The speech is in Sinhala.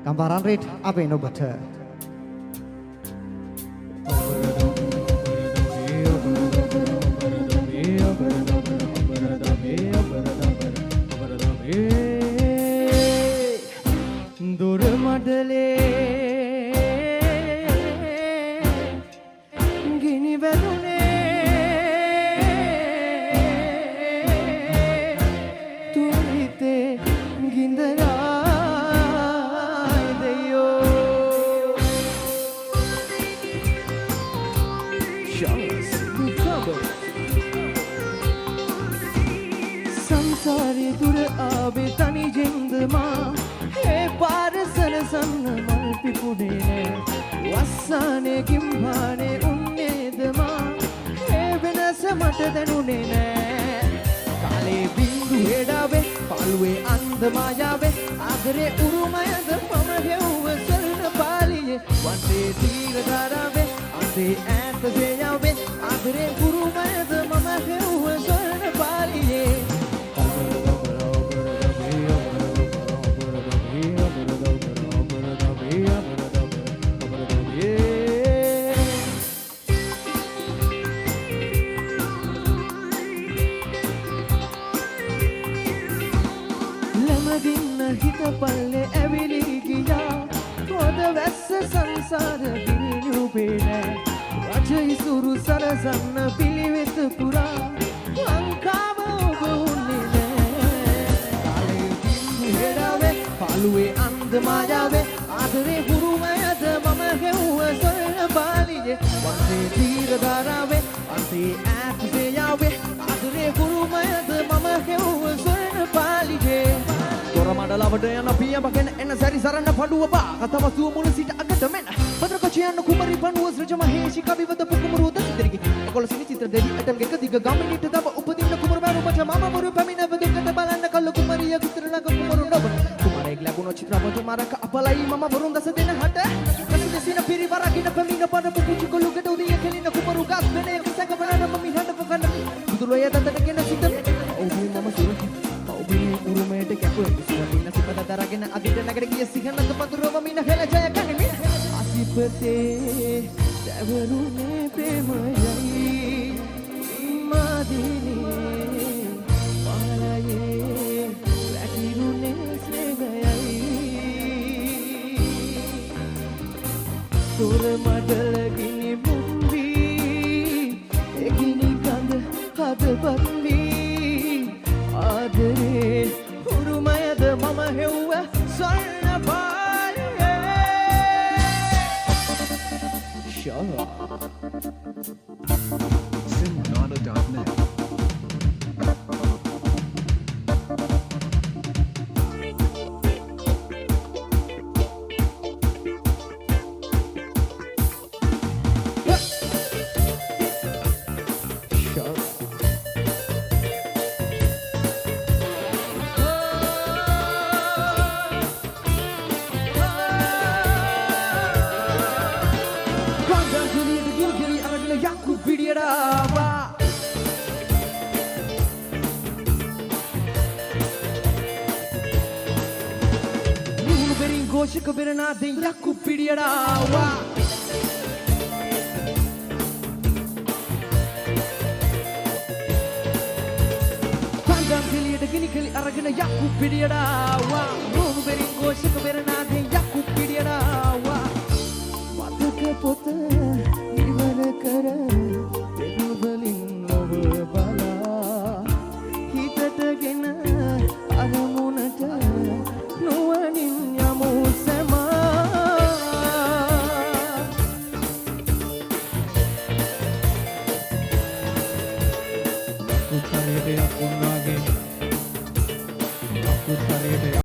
Gambaran red apa yang buat? Dur madale gini bedune turite gindara deyo shalas cover samsare dur abe tani jindma පාරසන සන්න මල් පිපුඩේ වස්සානේ කිම්හානේ උන්නේදමා ඒ වෙනස මට දැනුනේ නෑ කාලේ බින්දු හෙඩාවේ පාළුවේ අන්ද මායාවේ ආදරේ උරුමයද මම හෙව්ව සල්න පාලියේ වන්දේ තීර ධාරාවේ අන්දේ ඈත දෙයාවේ ආදරේ උරුමයද මම හෙව්ව සල්න පාලියේ දින්න හිත පල්ලේ ඇවිලි ගියා තොද වැස්ස සංසාර ගිනිනු පේන රජයි සුරු සරසන්න පිළිවෙත පුරා ලංකාව ඔබ උන්නේ නෑ කාලේ බින්දු හෙඩාවේ පාළුවේ අන්ද මායාවේ ආදරේ හුරුමයද මම හෙව්ව සොයන පාලියේ වන්දේ තීර ධාරාවේ අන්තේ ඈත දෙයාවේ ආදරේ හුරුමයද මම හෙව්ව සොයන පාලියේ මඩලවට යන පියඹගෙන එන සැරි සරන්න පඩුව බා කතවස්තුව මුල සිට අගට මෙන්න භද්‍ර කචයන් කුමරි පණුව සෘජ මහේෂි කවිවද පුකුමරුව දසිදරිකි එකොළොස් විනි චිත්‍ර දෙවි ඇටම් ගෙක දිග ගමිනිට දව උපදින්න කුමරු බෑරු මච මම වරු පැමිණ බදුකට බලන්න කල්ල කුමරිය විතර නග කුමරු නබ කුමරෙක් ලැබුණු චිත්‍රපට මාරක අපලයි මම වරුන් දස දෙන හට කසු දෙසින පිරිවරකින පැමිණ පඩ පුපුචි කොළුකට උදිය කෙලින කුමරු ගස් වෙනේ කිසක බලන්න මම හිහඬ පකන්න බුදුරොය දතටගෙන සිට ඔව් මම සුරකි උරුමයට කැපුවේ සිවතින සිපත දරගෙන අදිට නැගට ගිය සිහනක පතුරව මින හෙල ජය ගනිමින් අසිපතේ දැවරුනේ ප්‍රේමයයි මාදිනේ පහලයේ වැටිරුනේ ස්නේහයයි තොර මඩල ගිනි මුම්වී එගිනි ගඳ හදපත් වී ආදරේ උරුමයද මම හෙව්ව සොයන පාලියේ Singnada.net Yaku Pidiarava Nunu Berin Goshika Berenade Yaku Pidiarava Pandam Kili the Guinea Kili Aragana Yaku Pidiarava Nunu Berin Goshika Berenade Yaku Pidiarava Wataka Pota කර පෙරවලින් ලොව බලා හිතටගෙන අරමුණට නුවණින් යමු සමා උත්තරයට යකුන්නාගේ උත්තරයට